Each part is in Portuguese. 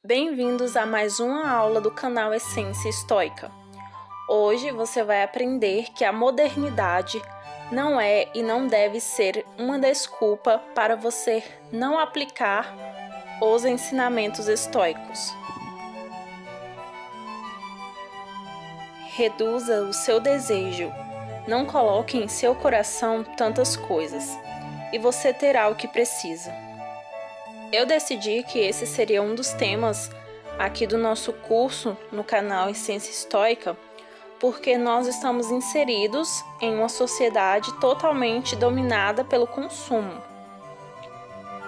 Bem-vindos a mais uma aula do canal Essência Estoica. Hoje você vai aprender que a modernidade não é e não deve ser uma desculpa para você não aplicar os ensinamentos estoicos. Reduza o seu desejo, não coloque em seu coração tantas coisas, e você terá o que precisa. Eu decidi que esse seria um dos temas aqui do nosso curso no canal Essência Estoica, porque nós estamos inseridos em uma sociedade totalmente dominada pelo consumo.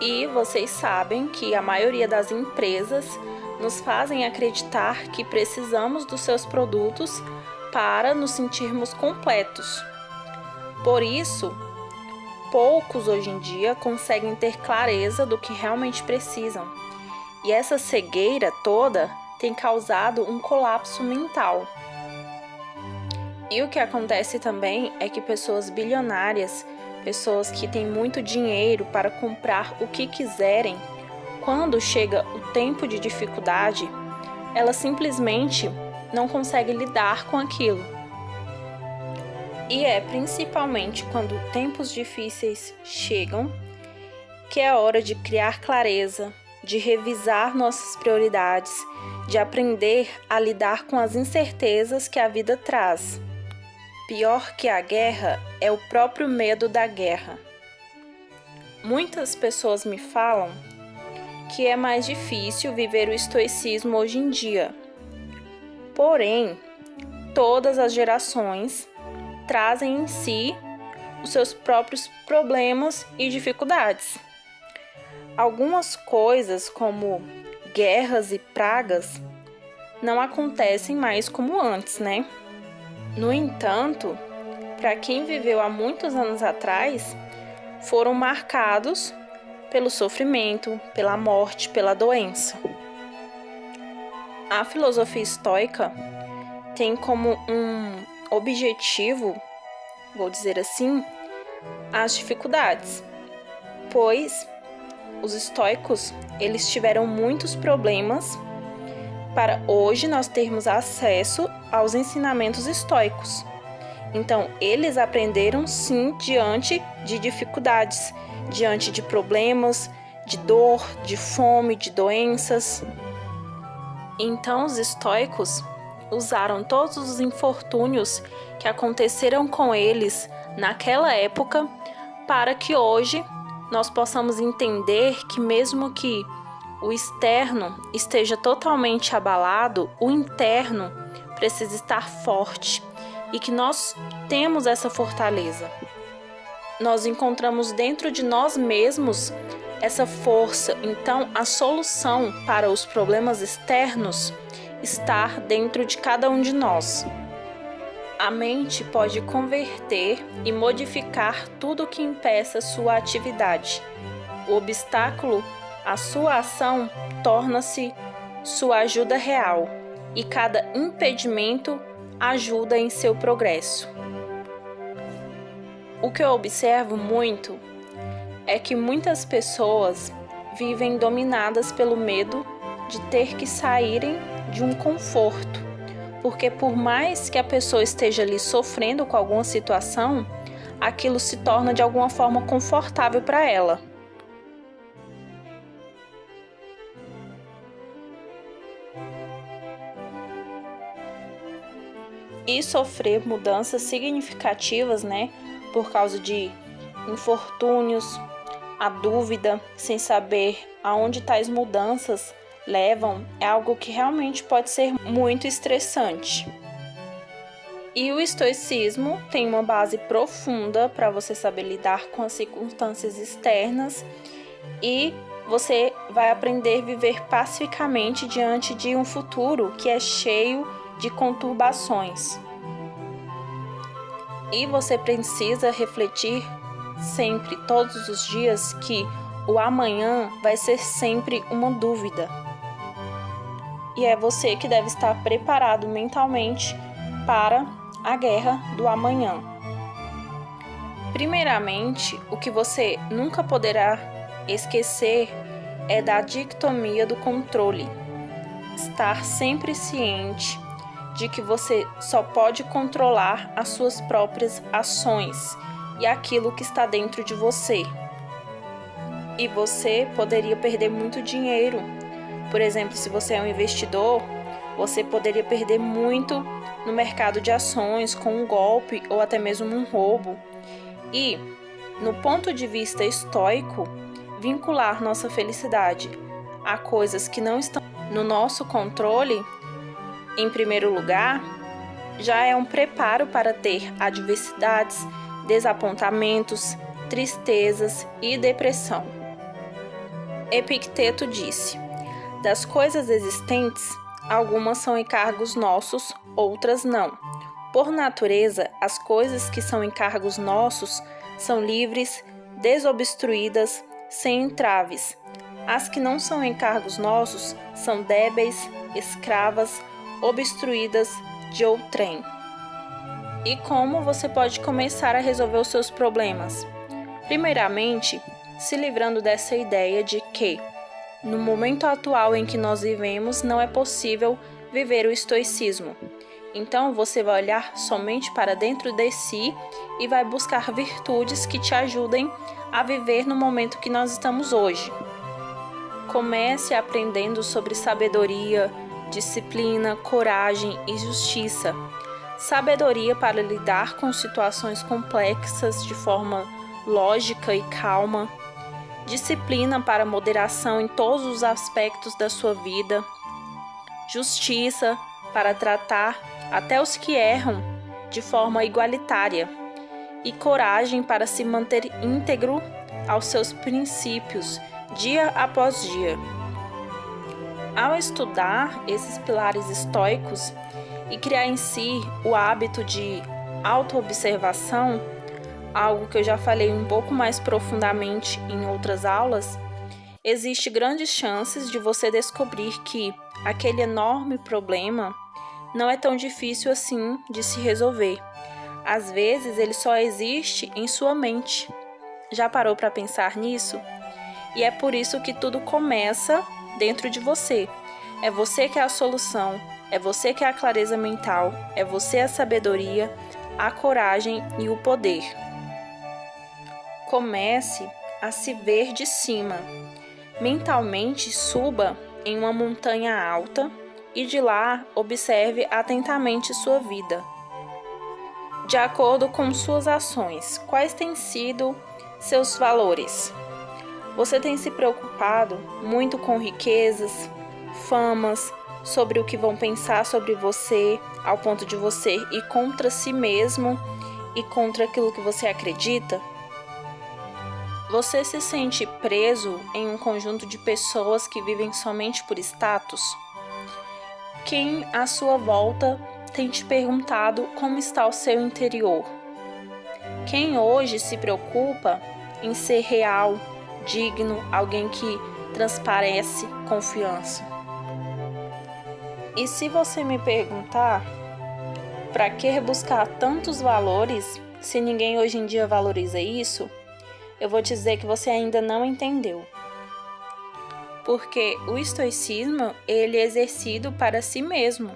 E vocês sabem que a maioria das empresas nos fazem acreditar que precisamos dos seus produtos para nos sentirmos completos. Por isso, poucos hoje em dia conseguem ter clareza do que realmente precisam. E essa cegueira toda tem causado um colapso mental. E o que acontece também é que pessoas bilionárias, pessoas que têm muito dinheiro para comprar o que quiserem, quando chega o tempo de dificuldade, elas simplesmente não conseguem lidar com aquilo. E é principalmente quando tempos difíceis chegam que é hora de criar clareza, de revisar nossas prioridades, de aprender a lidar com as incertezas que a vida traz. Pior que a guerra é o próprio medo da guerra. Muitas pessoas me falam que é mais difícil viver o estoicismo hoje em dia. Porém, todas as gerações trazem em si os seus próprios problemas e dificuldades. Algumas coisas, como guerras e pragas, não acontecem mais como antes, né? No entanto, para quem viveu há muitos anos atrás, foram marcados pelo sofrimento, pela morte, pela doença. A filosofia estoica tem como um objetivo, vou dizer assim, as dificuldades, pois os estoicos, eles tiveram muitos problemas para hoje nós termos acesso aos ensinamentos estoicos. Então, eles aprenderam sim diante de dificuldades, diante de problemas, de dor, de fome, de doenças. Então, os estoicos usaram todos os infortúnios que aconteceram com eles naquela época para que hoje nós possamos entender que mesmo que o externo esteja totalmente abalado, o interno precisa estar forte e que nós temos essa fortaleza. Nós encontramos dentro de nós mesmos essa força, então a solução para os problemas externos está dentro de cada um de nós. A mente pode converter e modificar tudo que impeça sua atividade. O obstáculo à sua ação torna-se sua ajuda real, e cada impedimento ajuda em seu progresso. O que eu observo muito é que muitas pessoas vivem dominadas pelo medo de ter que saírem de um conforto. Porque por mais que a pessoa esteja ali sofrendo com alguma situação, aquilo se torna de alguma forma confortável para ela. E sofrer mudanças significativas, por causa de infortúnios, a dúvida, sem saber aonde tais mudanças levam, é algo que realmente pode ser muito estressante. E o estoicismo tem uma base profunda para você saber lidar com as circunstâncias externas e você vai aprender a viver pacificamente diante de um futuro que é cheio de conturbações. E você precisa refletir sempre, todos os dias, que o amanhã vai ser sempre uma dúvida. E é você que deve estar preparado mentalmente para a guerra do amanhã. Primeiramente, o que você nunca poderá esquecer é da dicotomia do controle. estar sempre ciente de que você só pode controlar as suas próprias ações e aquilo que está dentro de você. E você poderia perder muito dinheiro. Por exemplo, se você é um investidor, você poderia perder muito no mercado de ações com um golpe ou até mesmo um roubo. E, no ponto de vista estoico, vincular nossa felicidade a coisas que não estão no nosso controle, em primeiro lugar, já é um preparo para ter adversidades, desapontamentos, tristezas e depressão. Epicteto disse: das coisas existentes, algumas são encargos nossos, outras não. Por natureza, as coisas que são encargos nossos são livres, desobstruídas, sem entraves. As que não são encargos nossos são débeis, escravas, obstruídas de outrem. E como você pode começar a resolver os seus problemas? Primeiramente, se livrando dessa ideia de que, no momento atual em que nós vivemos, não é possível viver o estoicismo. Então, você vai olhar somente para dentro de si e vai buscar virtudes que te ajudem a viver no momento que nós estamos hoje. Comece aprendendo sobre sabedoria, disciplina, coragem e justiça. Sabedoria para lidar com situações complexas de forma lógica e calma. Disciplina para moderação em todos os aspectos da sua vida. Justiça para tratar até os que erram de forma igualitária. E coragem para se manter íntegro aos seus princípios, dia após dia. Ao estudar esses pilares estoicos e criar em si o hábito de autoobservação, algo que eu já falei um pouco mais profundamente em outras aulas, existe grandes chances de você descobrir que aquele enorme problema não é tão difícil assim de se resolver. Às vezes ele só existe em sua mente. Já parou para pensar nisso? E é por isso que tudo começa dentro de você. É você que é a solução, é você que é a clareza mental, é você a sabedoria, a coragem e o poder. Comece a se ver de cima. Mentalmente suba em uma montanha alta e de lá observe atentamente sua vida. De acordo com suas ações, quais têm sido seus valores? Você tem se preocupado muito com riquezas, famas, sobre o que vão pensar sobre você, ao ponto de você ir contra si mesmo e contra aquilo que você acredita? Você se sente preso em um conjunto de pessoas que vivem somente por status? Quem à sua volta tem te perguntado como está o seu interior? Quem hoje se preocupa em ser real, digno, alguém que transparece confiança? E se você me perguntar, para que buscar tantos valores se ninguém hoje em dia valoriza isso? Eu vou te dizer que você ainda não entendeu. Porque o estoicismo, ele é exercido para si mesmo.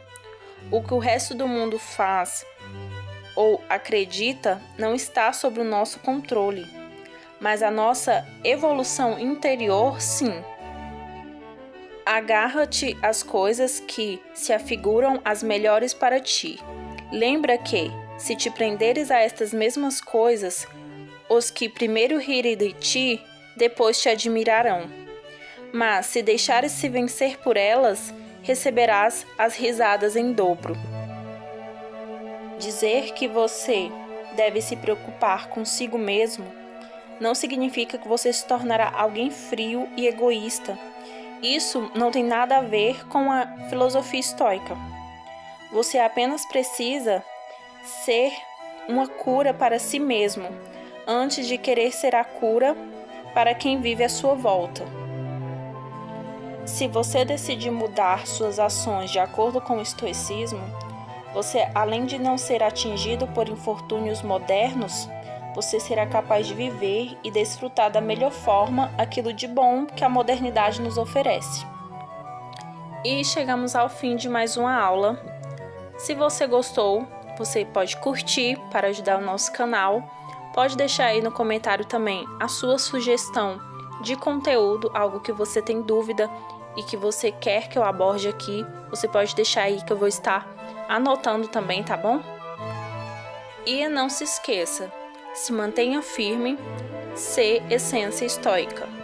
O que o resto do mundo faz ou acredita não está sob o nosso controle, mas a nossa evolução interior, sim. Agarra-te às coisas que se afiguram as melhores para ti. Lembra que, se te prenderes a estas mesmas coisas, os que primeiro rirem de ti, depois te admirarão. Mas, se deixares-se vencer por elas, receberás as risadas em dobro. Dizer que você deve se preocupar consigo mesmo não significa que você se tornará alguém frio e egoísta. Isso não tem nada a ver com a filosofia estoica. Você apenas precisa ser uma cura para si mesmo, antes de querer ser a cura para quem vive à sua volta. Se você decidir mudar suas ações de acordo com o estoicismo, você, além de não ser atingido por infortúnios modernos, você será capaz de viver e desfrutar da melhor forma aquilo de bom que a modernidade nos oferece. E chegamos ao fim de mais uma aula. Se você gostou, você pode curtir para ajudar o nosso canal. Pode deixar aí no comentário também a sua sugestão de conteúdo, algo que você tem dúvida e que você quer que eu aborde aqui. Você pode deixar aí que eu vou estar anotando também, tá bom? E não se esqueça, se mantenha firme, ser essência estoica.